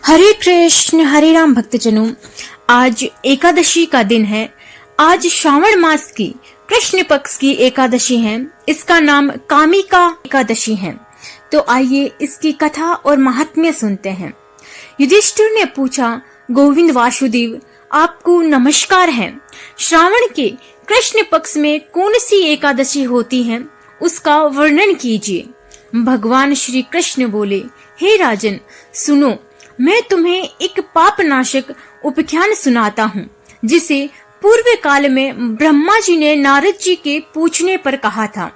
हरे कृष्ण हरे राम भक्तजनों, आज एकादशी का दिन है। आज श्रावण मास की कृष्ण पक्ष की एकादशी है। इसका नाम कामिका एकादशी है। तो आइए इसकी कथा और महात्म्य सुनते हैं। युधिष्ठिर ने पूछा, गोविंद वासुदेव, आपको नमस्कार है। श्रावण के कृष्ण पक्ष में कौन सी एकादशी होती है, उसका वर्णन कीजिए। भगवान श्री कृष्ण बोले, हे राजन, सुनो, मैं तुम्हें एक पाप नाशक उपाख्यान सुनाता हूँ, जिसे पूर्व काल में ब्रह्मा जी ने नारद जी के पूछने पर कहा था।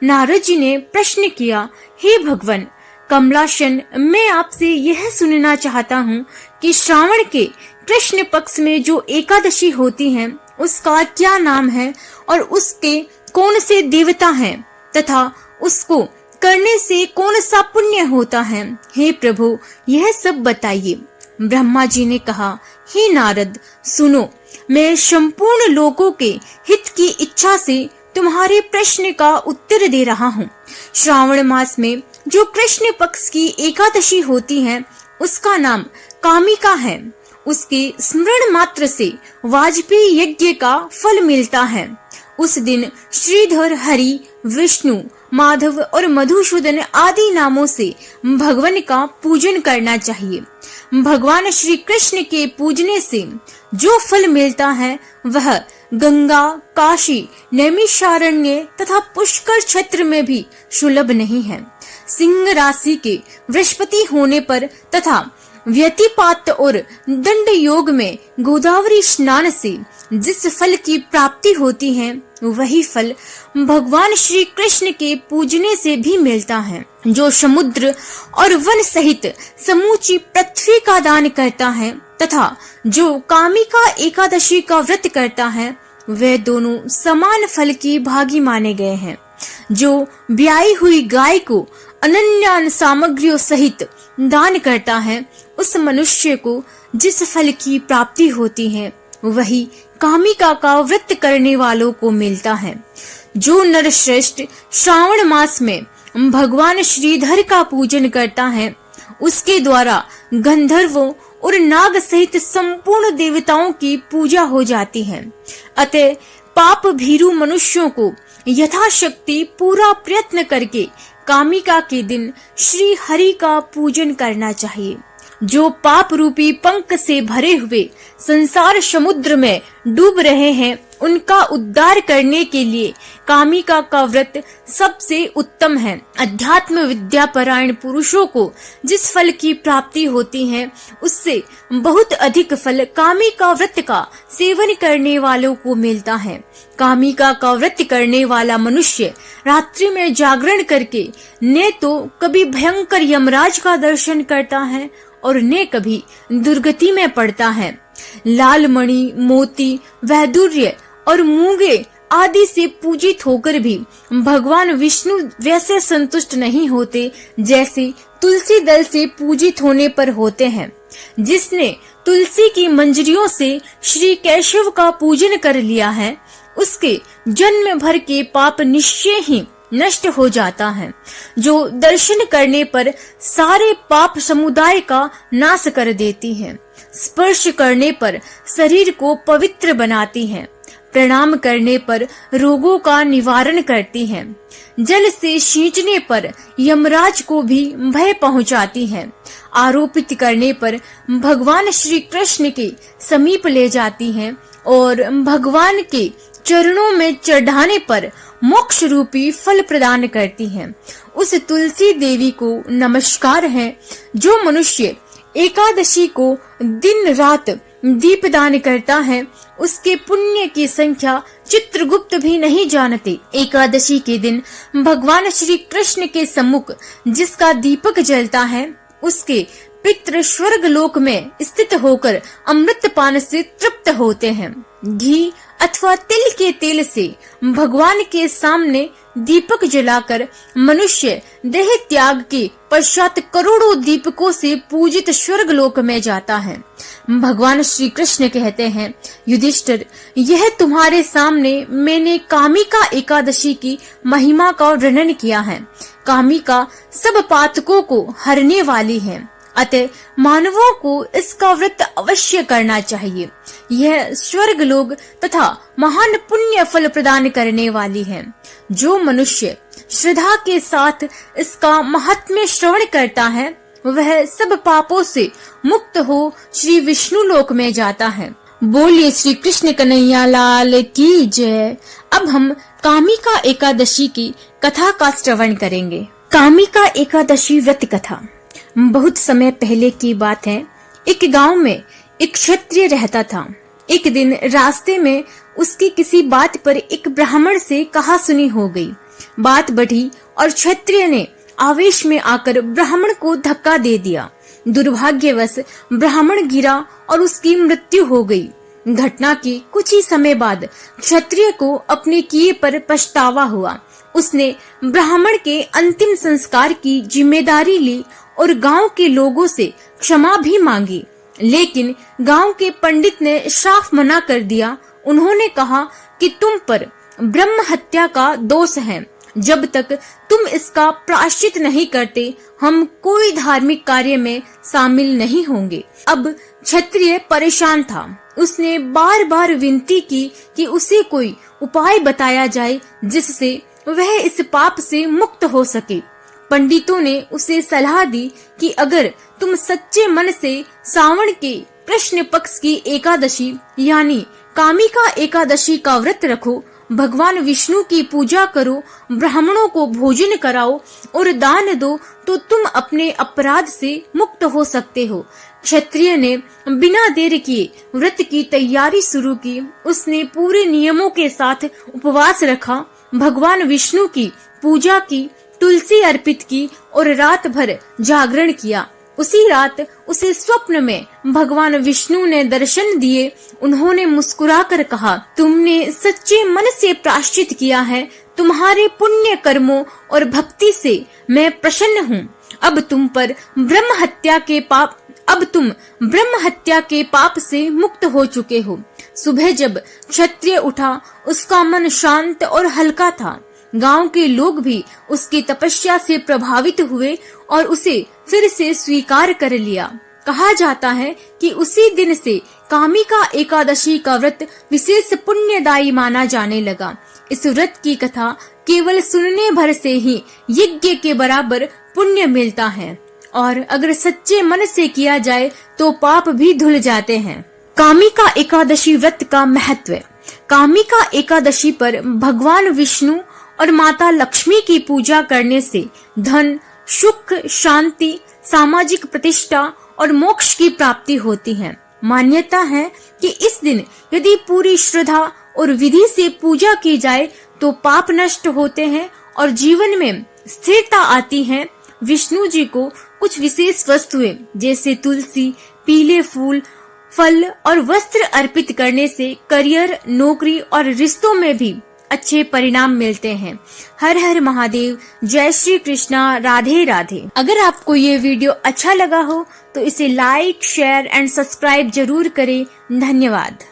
नारद जी ने प्रश्न किया, हे भगवान कमलाशन, मैं आपसे यह सुनना चाहता हूँ कि श्रावण के कृष्ण पक्ष में जो एकादशी होती है, उसका क्या नाम है और उसके कौन से देवता हैं तथा उसको करने से कौन सा पुण्य होता है। हे प्रभु, यह सब बताइए। ब्रह्मा जी ने कहा, हे नारद, सुनो, मैं संपूर्ण लोगों के हित की इच्छा से तुम्हारे प्रश्न का उत्तर दे रहा हूँ। श्रावण मास में जो कृष्ण पक्ष की एकादशी होती है, उसका नाम कामिका है। उसके स्मरण मात्र से वाजपेयी यज्ञ का फल मिलता है। उस दिन श्रीधर, हरि, विष्णु, माधव और मधुसूदन आदि नामों से भगवान का पूजन करना चाहिए। भगवान श्री कृष्ण के पूजने से जो फल मिलता है, वह गंगा, काशी, नैमिषारण्य तथा पुष्कर क्षेत्र में भी सुलभ नहीं है। सिंह राशि के बृहस्पति होने पर तथा व्यतिपात और दंड योग में गोदावरी स्नान से जिस फल की प्राप्ति होती है, वही फल भगवान श्री कृष्ण के पूजने से भी मिलता है। जो समुद्र और वन सहित समूची पृथ्वी का दान करता है तथा जो कामिका एकादशी का व्रत करता है, वे दोनों समान फल की भागी माने गए हैं। जो ब्याई हुई गाय को अनन्य सामग्रियों सहित दान करता है, उस मनुष्य को जिस फल की प्राप्ति होती है, वही कामिका का व्रत करने वालों को मिलता है। जो नरश्रेष्ठ श्रावण मास में भगवान श्रीधर का पूजन करता है, उसके द्वारा गंधर्वों और नाग सहित संपूर्ण देवताओं की पूजा हो जाती है। अतः पाप भीरू मनुष्यों को यथाशक्ति पूरा प्रयत्न करके कामिका के दिन श्री हरि का पूजन करना चाहिए। जो पाप रूपी पंख से भरे हुए संसार समुद्र में डूब रहे हैं, उनका उद्धार करने के लिए कामिका का व्रत सबसे उत्तम है। अध्यात्म विद्या परायण पुरुषों को जिस फल की प्राप्ति होती है, उससे बहुत अधिक फल कामिका व्रत का सेवन करने वालों को मिलता है। कामिका का व्रत करने वाला मनुष्य रात्रि में जागरण करके न तो कभी भयंकर यमराज का दर्शन करता है और न कभी दुर्गति में पड़ता है। लाल मणि, मोती, वैदुर्य और मूंगे आदि से पूजित होकर भी भगवान विष्णु वैसे संतुष्ट नहीं होते जैसे तुलसी दल से पूजित होने पर होते हैं। जिसने तुलसी की मंजरियों से श्री केशव का पूजन कर लिया है, उसके जन्म भर के पाप निश्चय ही नष्ट हो जाता है। जो दर्शन करने पर सारे पाप समुदाय का नाश कर देती है, स्पर्श करने पर शरीर को पवित्र बनाती है, प्रणाम करने पर रोगों का निवारण करती है, जल से सींचने पर यमराज को भी भय पहुंचाती है, आरोपित करने पर भगवान श्री कृष्ण के समीप ले जाती है और भगवान के चरणों में चढ़ाने पर मोक्ष रूपी फल प्रदान करती हैं। उस तुलसी देवी को नमस्कार है। जो मनुष्य एकादशी को दिन रात दीपदान करता है, उसके पुण्य की संख्या चित्रगुप्त भी नहीं जानते। एकादशी के दिन भगवान श्री कृष्ण के सम्मुख जिसका दीपक जलता है, उसके पितृ स्वर्ग लोक में स्थित होकर अमृत पान से तृप्त होते हैं। घी अथवा तिल के तेल से भगवान के सामने दीपक जलाकर मनुष्य देह त्याग के पश्चात करोड़ों दीपकों से पूजित स्वर्ग लोक में जाता है। भगवान श्री कृष्ण कहते हैं, युधिष्ठिर, यह तुम्हारे सामने मैंने कामिका एकादशी की महिमा का वर्णन किया है। कामिका सब पातकों को हरने वाली है। अतः मानवों को इसका व्रत अवश्य करना चाहिए। यह स्वर्ग लोक तथा महान पुण्य फल प्रदान करने वाली है। जो मनुष्य श्रद्धा के साथ इसका महात्म्य श्रवण करता है वह सब पापों से मुक्त हो श्री विष्णु लोक में जाता है। बोलिए श्री कृष्ण कन्हैया लाल की जय। अब हम कामिका एकादशी की कथा का श्रवण करेंगे। कामिका एकादशी व्रत कथा। बहुत समय पहले की बात है। एक गांव में एक क्षत्रिय रहता था। एक दिन रास्ते में उसकी किसी बात पर एक ब्राह्मण से कहासुनी हो गई। बात बढ़ी और क्षत्रिय ने आवेश में आकर ब्राह्मण को धक्का दे दिया। दुर्भाग्यवश ब्राह्मण गिरा और उसकी मृत्यु हो गई। घटना के कुछ ही समय बाद क्षत्रिय को अपने किए पर पछतावा हुआ। उसने ब्राह्मण के अंतिम संस्कार की जिम्मेदारी ली और गांव के लोगों से क्षमा भी मांगी, लेकिन गांव के पंडित ने साफ मना कर दिया। उन्होंने कहा कि तुम पर ब्रह्म हत्या का दोष है। जब तक तुम इसका प्रायश्चित नहीं करते हम कोई धार्मिक कार्य में शामिल नहीं होंगे। अब क्षत्रिय परेशान था। उसने बार बार विनती की कि उसे कोई उपाय बताया जाए जिससे वह इस पाप से मुक्त हो सके। पंडितों ने उसे सलाह दी कि अगर तुम सच्चे मन से सावन के कृष्ण पक्ष की एकादशी यानी कामिका एकादशी का व्रत रखो, भगवान विष्णु की पूजा करो, ब्राह्मणों को भोजन कराओ और दान दो तो तुम अपने अपराध से मुक्त हो सकते हो। क्षत्रिय ने बिना देर किए व्रत की तैयारी शुरू की। उसने पूरे नियमों के साथ उपवास रखा, भगवान विष्णु की पूजा की, तुलसी अर्पित की और रात भर जागरण किया। उसी रात उसे स्वप्न में भगवान विष्णु ने दर्शन दिए। उन्होंने मुस्कुराकर कहा, तुमने सच्चे मन से प्रायश्चित किया है। तुम्हारे पुण्य कर्मों और भक्ति से मैं प्रसन्न हूँ। अब तुम ब्रह्म हत्या के पाप से मुक्त हो चुके हो। सुबह जब क्षत्रिय उठा उसका मन शांत और हल्का था। गांव के लोग भी उसकी तपस्या से प्रभावित हुए और उसे फिर से स्वीकार कर लिया। कहा जाता है कि उसी दिन से कामिका एकादशी का व्रत विशेष पुण्यदायी माना जाने लगा। इस व्रत की कथा केवल सुनने भर से ही यज्ञ के बराबर पुण्य मिलता है और अगर सच्चे मन से किया जाए तो पाप भी धुल जाते हैं। कामिका एकादशी व्रत का महत्व। कामिका एकादशी पर भगवान विष्णु और माता लक्ष्मी की पूजा करने से धन, सुख, शांति, सामाजिक प्रतिष्ठा और मोक्ष की प्राप्ति होती है। मान्यता है कि इस दिन यदि पूरी श्रद्धा और विधि से पूजा की जाए तो पाप नष्ट होते हैं और जीवन में स्थिरता आती है। विष्णु जी को कुछ विशेष वस्तुएं जैसे तुलसी, पीले फूल, फल और वस्त्र अर्पित करने से करियर, नौकरी और रिश्तों में भी अच्छे परिणाम मिलते हैं। हर हर महादेव। जय श्री कृष्णा। राधे राधे। अगर आपको ये वीडियो अच्छा लगा हो तो इसे लाइक, शेयर एंड सब्सक्राइब जरूर करें। धन्यवाद।